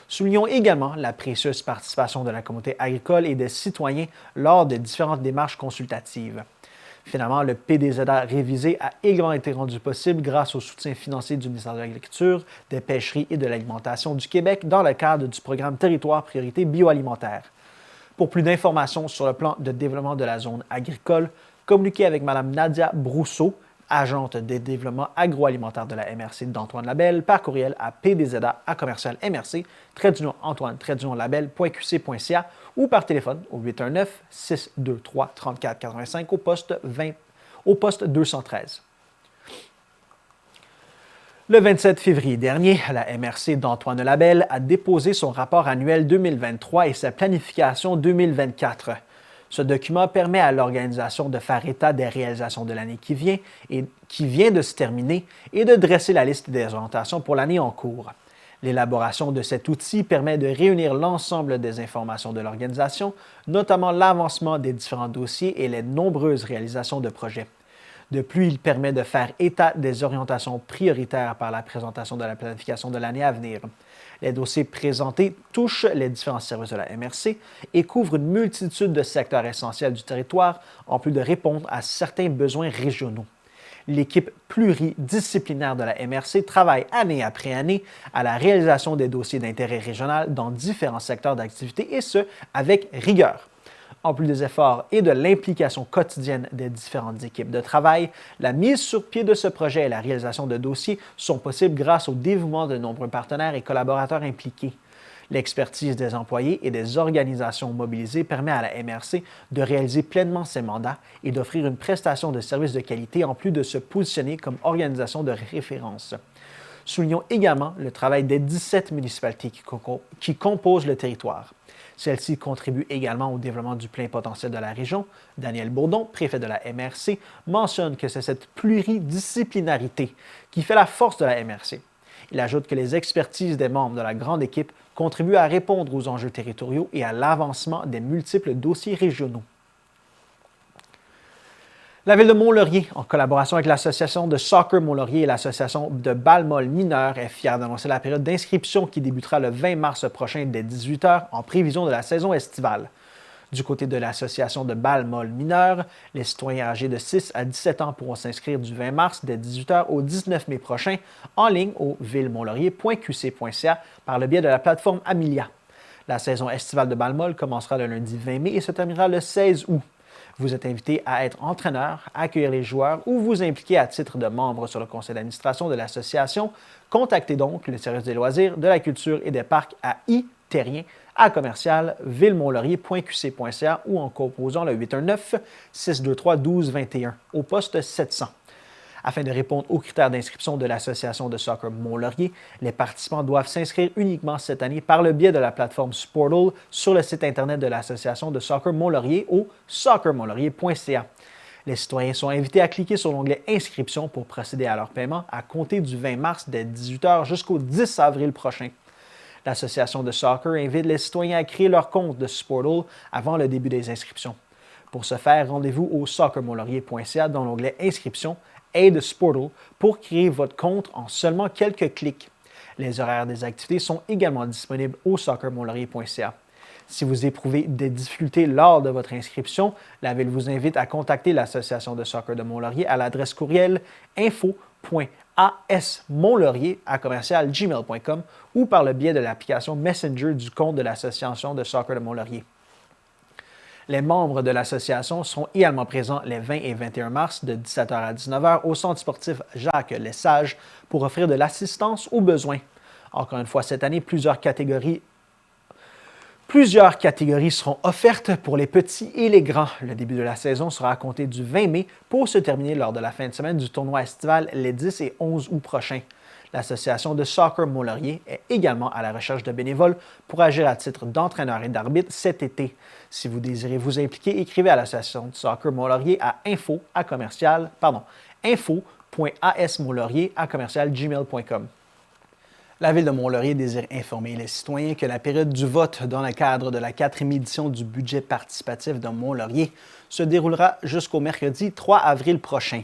S1: Soulignons également la précieuse participation de la communauté agricole et des citoyens lors des différentes démarches consultatives. Finalement, le PDZA révisé a également été rendu possible grâce au soutien financier du ministère de l'Agriculture, des Pêcheries et de l'Alimentation du Québec dans le cadre du programme Territoire Priorité bioalimentaire. Pour plus d'informations sur le plan de développement de la zone agricole, communiquez avec Mme Nadia Brousseau agente de développement agroalimentaire de la MRC d'Antoine Labelle, par courriel à pdza@mrc-antoine-labelle.qc.ca ou par téléphone au 819-623-3485 au poste 213. Le 27 février dernier, la MRC d'Antoine Labelle a déposé son rapport annuel 2023 et sa planification 2024. Ce document permet à l'organisation de faire état des réalisations de l'année qui vient de se terminer et de dresser la liste des orientations pour l'année en cours. L'élaboration de cet outil permet de réunir l'ensemble des informations de l'organisation, notamment l'avancement des différents dossiers et les nombreuses réalisations de projets. De plus, il permet de faire état des orientations prioritaires par la présentation de la planification de l'année à venir. Les dossiers présentés touchent les différents services de la MRC et couvrent une multitude de secteurs essentiels du territoire, en plus de répondre à certains besoins régionaux. L'équipe pluridisciplinaire de la MRC travaille année après année à la réalisation des dossiers d'intérêt régional dans différents secteurs d'activité et ce, avec rigueur. En plus des efforts et de l'implication quotidienne des différentes équipes de travail, la mise sur pied de ce projet et la réalisation de dossiers sont possibles grâce au dévouement de nombreux partenaires et collaborateurs impliqués. L'expertise des employés et des organisations mobilisées permet à la MRC de réaliser pleinement ses mandats et d'offrir une prestation de services de qualité en plus de se positionner comme organisation de référence. Soulignons également le travail des 17 municipalités qui composent le territoire. Celle-ci contribue également au développement du plein potentiel de la région. Daniel Bourdon, préfet de la MRC, mentionne que c'est cette pluridisciplinarité qui fait la force de la MRC. Il ajoute que les expertises des membres de la grande équipe contribuent à répondre aux enjeux territoriaux et à l'avancement des multiples dossiers régionaux. La Ville de Mont-Laurier, en collaboration avec l'Association de soccer Mont-Laurier et l'Association de balle-molle mineur, est fière d'annoncer la période d'inscription qui débutera le 20 mars prochain dès 18h en prévision de la saison estivale. Du côté de l'Association de balle-molle mineur, les citoyens âgés de 6 à 17 ans pourront s'inscrire du 20 mars dès 18h au 19 mai prochain en ligne au villemontlaurier.qc.ca par le biais de la plateforme Amelia. La saison estivale de balle-molle commencera le lundi 20 mai et se terminera le 16 août. Vous êtes invité à être entraîneur, à accueillir les joueurs ou vous impliquer à titre de membre sur le conseil d'administration de l'association. Contactez donc le service des loisirs, de la culture et des parcs à I-Terrien à commercial villemontlaurier.qc.ca ou en composant le 819-623-1221 au poste 700. Afin de répondre aux critères d'inscription de l'Association de soccer Mont-Laurier, les participants doivent s'inscrire uniquement cette année par le biais de la plateforme Sportal sur le site Internet de l'Association de soccer Mont-Laurier au soccermontlaurier.ca. Les citoyens sont invités à cliquer sur l'onglet Inscription pour procéder à leur paiement à compter du 20 mars dès 18h jusqu'au 10 avril prochain. L'Association de soccer invite les citoyens à créer leur compte de Sportal avant le début des inscriptions. Pour ce faire, rendez-vous au soccermontlaurier.ca dans l'onglet Inscription Aide Sportal pour créer votre compte en seulement quelques clics. Les horaires des activités sont également disponibles au soccermontlaurier.ca. Si vous éprouvez des difficultés lors de votre inscription, la Ville vous invite à contacter l'Association de soccer de Mont-Laurier à l'adresse courriel info.asmonlaurier@gmail.com ou par le biais de l'application Messenger du compte de l'Association de soccer de Mont-Laurier. Les membres de l'association seront également présents les 20 et 21 mars de 17h à 19h au centre sportif Jacques Lesage pour offrir de l'assistance aux besoins. Encore une fois, cette année, plusieurs catégories seront offertes pour les petits et les grands. Le début de la saison sera à compter du 20 mai pour se terminer lors de la fin de semaine du tournoi estival les 10 et 11 août prochains. L'Association de soccer Mont-Laurier est également à la recherche de bénévoles pour agir à titre d'entraîneur et d'arbitre cet été. Si vous désirez vous impliquer, écrivez à l'Association de soccer Mont-Laurier à info.asmonlaurier@gmail.com. La Ville de Mont-Laurier désire informer les citoyens que la période du vote dans le cadre de la 4e édition du budget participatif de Mont-Laurier se déroulera jusqu'au mercredi 3 avril prochain.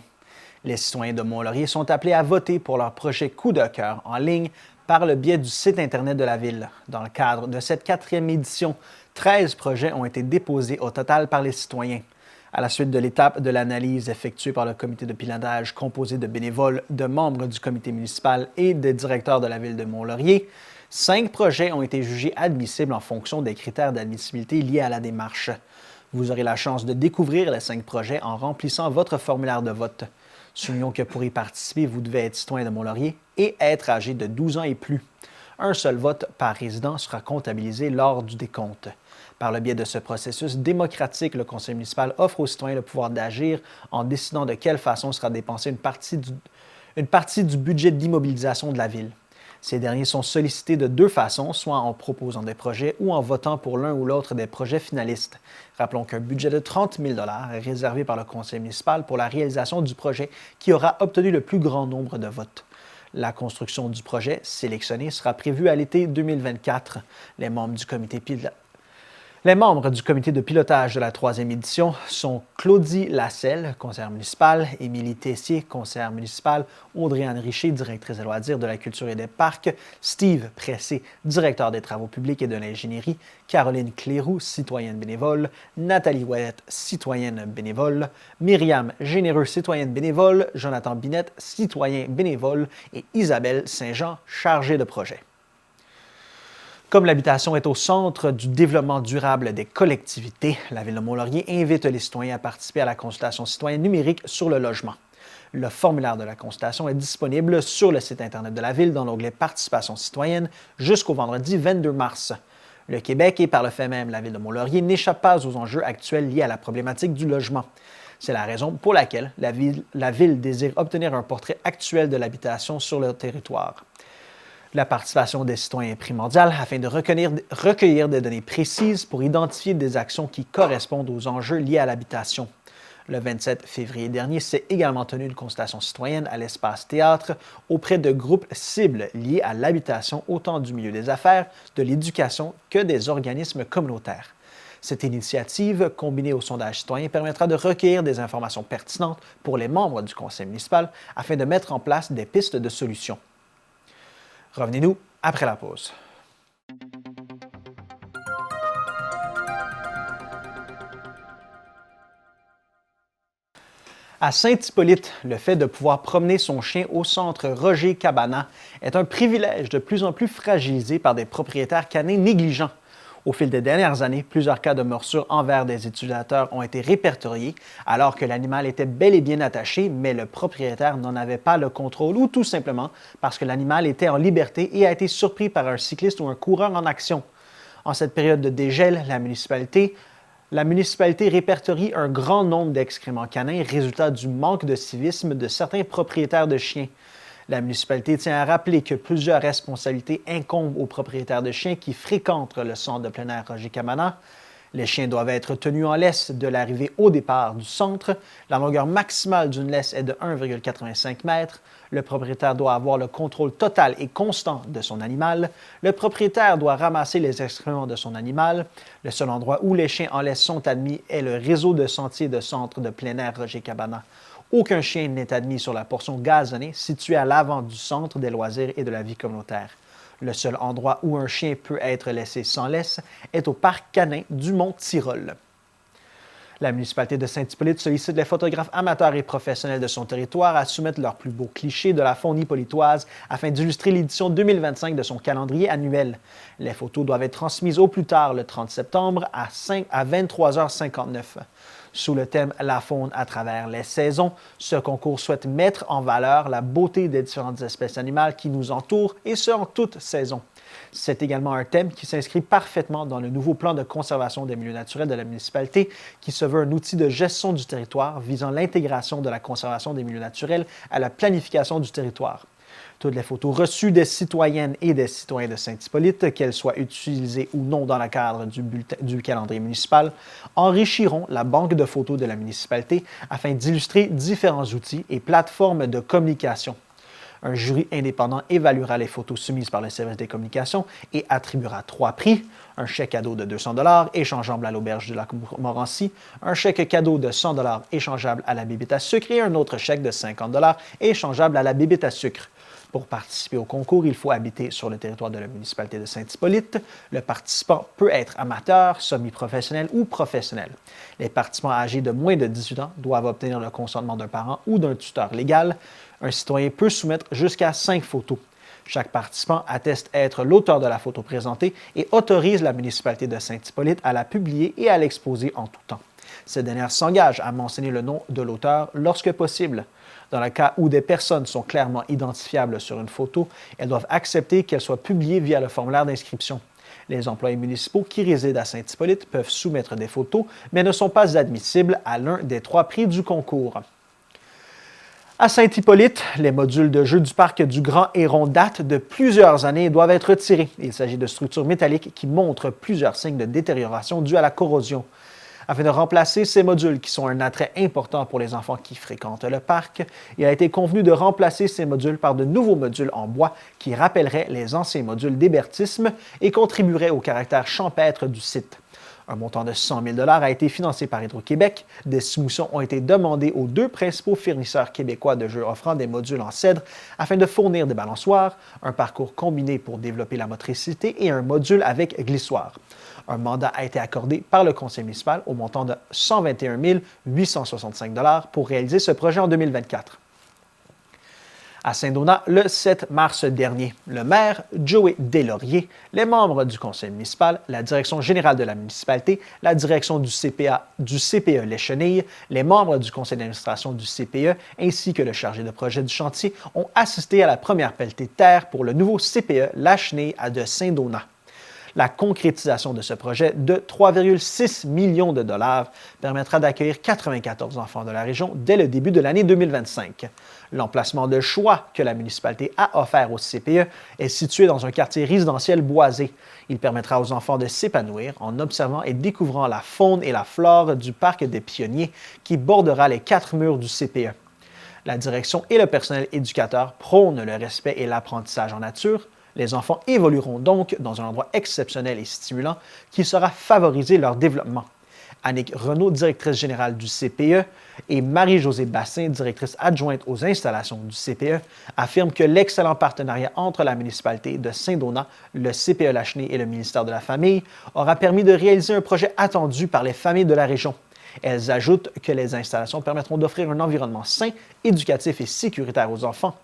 S1: Les citoyens de Mont-Laurier sont appelés à voter pour leur projet Coup de cœur en ligne par le biais du site Internet de la Ville. Dans le cadre de cette 4e édition, 13 projets ont été déposés au total par les citoyens. À la suite de l'étape de l'analyse effectuée par le comité de pilotage composé de bénévoles, de membres du comité municipal et de directeurs de la Ville de Mont-Laurier, 5 projets ont été jugés admissibles en fonction des critères d'admissibilité liés à la démarche. Vous aurez la chance de découvrir les 5 projets en remplissant votre formulaire de vote. Soulignons que pour y participer, vous devez être citoyen de Mont-Laurier et être âgé de 12 ans et plus. Un seul vote par résident sera comptabilisé lors du décompte. Par le biais de ce processus démocratique, le conseil municipal offre aux citoyens le pouvoir d'agir en décidant de quelle façon sera dépensée une partie du budget d'immobilisation de la ville. Ces derniers sont sollicités de deux façons, soit en proposant des projets ou en votant pour l'un ou l'autre des projets finalistes. Rappelons qu'un budget de 30 000 est réservé par le conseil municipal pour la réalisation du projet qui aura obtenu le plus grand nombre de votes. La construction du projet sélectionné sera prévue à l'été 2024. Les membres du comité de pilotage de la troisième édition sont Claudie Lasselle, conseillère municipale, Émilie Tessier, conseillère municipale, Audrey-Anne Richer, directrice des loisirs, de la culture et des parcs, Steve Pressé, directeur des travaux publics et de l'ingénierie, Caroline Cléroux, citoyenne bénévole, Nathalie Ouellette, citoyenne bénévole, Myriam Généreux, citoyenne bénévole, Jonathan Binette, citoyen bénévole et Isabelle Saint-Jean, chargée de projet. Comme l'habitation est au centre du développement durable des collectivités, la Ville de Mont-Laurier invite les citoyens à participer à la consultation citoyenne numérique sur le logement. Le formulaire de la consultation est disponible sur le site Internet de la Ville dans l'onglet Participation citoyenne jusqu'au vendredi 22 mars. Le Québec et par le fait même la Ville de Mont-Laurier n'échappe pas aux enjeux actuels liés à la problématique du logement. C'est la raison pour laquelle la Ville désire obtenir un portrait actuel de l'habitation sur le territoire. La participation des citoyens est primordiale afin de recueillir des données précises pour identifier des actions qui correspondent aux enjeux liés à l'habitation. Le 27 février dernier s'est également tenu une consultation citoyenne à l'espace théâtre auprès de groupes cibles liés à l'habitation autant du milieu des affaires, de l'éducation que des organismes communautaires. Cette initiative, combinée au sondage citoyen, permettra de recueillir des informations pertinentes pour les membres du conseil municipal afin de mettre en place des pistes de solutions. Revenez-nous après la pause. À Saint-Hippolyte, le fait de pouvoir promener son chien au centre Roger Cabana est un privilège de plus en plus fragilisé par des propriétaires canins négligents. Au fil des dernières années, plusieurs cas de morsures envers des utilisateurs ont été répertoriés alors que l'animal était bel et bien attaché, mais le propriétaire n'en avait pas le contrôle ou tout simplement parce que l'animal était en liberté et a été surpris par un cycliste ou un coureur en action. En cette période de dégel, la municipalité répertorie un grand nombre d'excréments canins, résultat du manque de civisme de certains propriétaires de chiens. La municipalité tient à rappeler que plusieurs responsabilités incombent aux propriétaires de chiens qui fréquentent le centre de plein air Roger Cabana. Les chiens doivent être tenus en laisse de l'arrivée au départ du centre. La longueur maximale d'une laisse est de 1,85 m. Le propriétaire doit avoir le contrôle total et constant de son animal. Le propriétaire doit ramasser les excréments de son animal. Le seul endroit où les chiens en laisse sont admis est le réseau de sentiers de centre de plein air Roger Cabana. Aucun chien n'est admis sur la portion gazonnée située à l'avant du centre des loisirs et de la vie communautaire. Le seul endroit où un chien peut être laissé sans laisse est au parc canin du Mont-Tyrol. La municipalité de Saint-Hippolyte sollicite les photographes amateurs et professionnels de son territoire à soumettre leurs plus beaux clichés de la faune hippolytoise afin d'illustrer l'édition 2025 de son calendrier annuel. Les photos doivent être transmises au plus tard le 30 septembre à 23h59. Sous le thème « La faune à travers les saisons », ce concours souhaite mettre en valeur la beauté des différentes espèces animales qui nous entourent et ce en toute saison. C'est également un thème qui s'inscrit parfaitement dans le nouveau plan de conservation des milieux naturels de la municipalité qui se veut un outil de gestion du territoire visant l'intégration de la conservation des milieux naturels à la planification du territoire. Toutes les photos reçues des citoyennes et des citoyens de Saint-Hippolyte, qu'elles soient utilisées ou non dans le cadre du calendrier municipal, enrichiront la banque de photos de la municipalité afin d'illustrer différents outils et plateformes de communication. Un jury indépendant évaluera les photos soumises par le service des communications et attribuera 3 prix, un chèque cadeau de 200 $ échangeable à l'auberge de la Montmorency, un chèque cadeau de 100 $ échangeable à la bébête à sucre et un autre chèque de 50 $ échangeable à la bébête à sucre. Pour participer au concours, il faut habiter sur le territoire de la municipalité de Saint-Hippolyte. Le participant peut être amateur, semi-professionnel ou professionnel. Les participants âgés de moins de 18 ans doivent obtenir le consentement d'un parent ou d'un tuteur légal. Un citoyen peut soumettre jusqu'à 5 photos. Chaque participant atteste être l'auteur de la photo présentée et autorise la municipalité de Saint-Hippolyte à la publier et à l'exposer en tout temps. Cette dernière s'engage à mentionner le nom de l'auteur lorsque possible. Dans le cas où des personnes sont clairement identifiables sur une photo, elles doivent accepter qu'elle soit publiée via le formulaire d'inscription. Les employés municipaux qui résident à Saint-Hippolyte peuvent soumettre des photos, mais ne sont pas admissibles à l'un des 3 prix du concours. À Saint-Hippolyte, les modules de jeu du parc du Grand Héron datent de plusieurs années et doivent être retirés. Il s'agit de structures métalliques qui montrent plusieurs signes de détérioration dus à la corrosion. Afin de remplacer ces modules qui sont un attrait important pour les enfants qui fréquentent le parc, il a été convenu de remplacer ces modules par de nouveaux modules en bois qui rappelleraient les anciens modules d'hébertisme et contribueraient au caractère champêtre du site. Un montant de 100 000 a été financé par Hydro-Québec. Des soumissions ont été demandées aux 2 principaux fournisseurs québécois de jeux offrant des modules en cèdre afin de fournir des balançoires, un parcours combiné pour développer la motricité et un module avec glissoire. Un mandat a été accordé par le conseil municipal au montant de 121 865 pour réaliser ce projet en 2024. À Saint-Donat, le 7 mars dernier, le maire Joey Deslauriers, les membres du conseil municipal, la direction générale de la municipalité, la direction du CPE Les Chenilles, les membres du conseil d'administration du CPE ainsi que le chargé de projet du chantier ont assisté à la première pelletée de terre pour le nouveau CPE La Chenille de Saint-Donat. La concrétisation de ce projet de 3,6 millions de dollars permettra d'accueillir 94 enfants de la région dès le début de l'année 2025. L'emplacement de choix que la municipalité a offert au CPE est situé dans un quartier résidentiel boisé. Il permettra aux enfants de s'épanouir en observant et découvrant la faune et la flore du parc des Pionniers qui bordera les 4 murs du CPE. La direction et le personnel éducateur prônent le respect et l'apprentissage en nature. Les enfants évolueront donc dans un endroit exceptionnel et stimulant qui saura favoriser leur développement. Annick Renaud, directrice générale du CPE, et Marie-Josée Bassin, directrice adjointe aux installations du CPE, affirment que l'excellent partenariat entre la municipalité de Saint-Donat, le CPE La Chenille et le ministère de la Famille aura permis de réaliser un projet attendu par les familles de la région. Elles ajoutent que les installations permettront d'offrir un environnement sain, éducatif et sécuritaire aux enfants.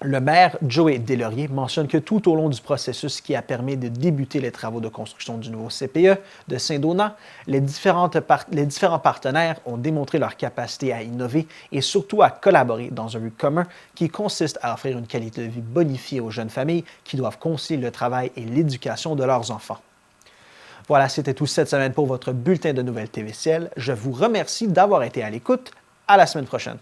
S1: Le maire Joey Deslauriers mentionne que tout au long du processus qui a permis de débuter les travaux de construction du nouveau CPE de Saint-Donat, les différents partenaires ont démontré leur capacité à innover et surtout à collaborer dans un but commun qui consiste à offrir une qualité de vie bonifiée aux jeunes familles qui doivent concilier le travail et l'éducation de leurs enfants. Voilà, c'était tout cette semaine pour votre bulletin de nouvelles TVCL. Je vous remercie d'avoir été à l'écoute. À la semaine prochaine.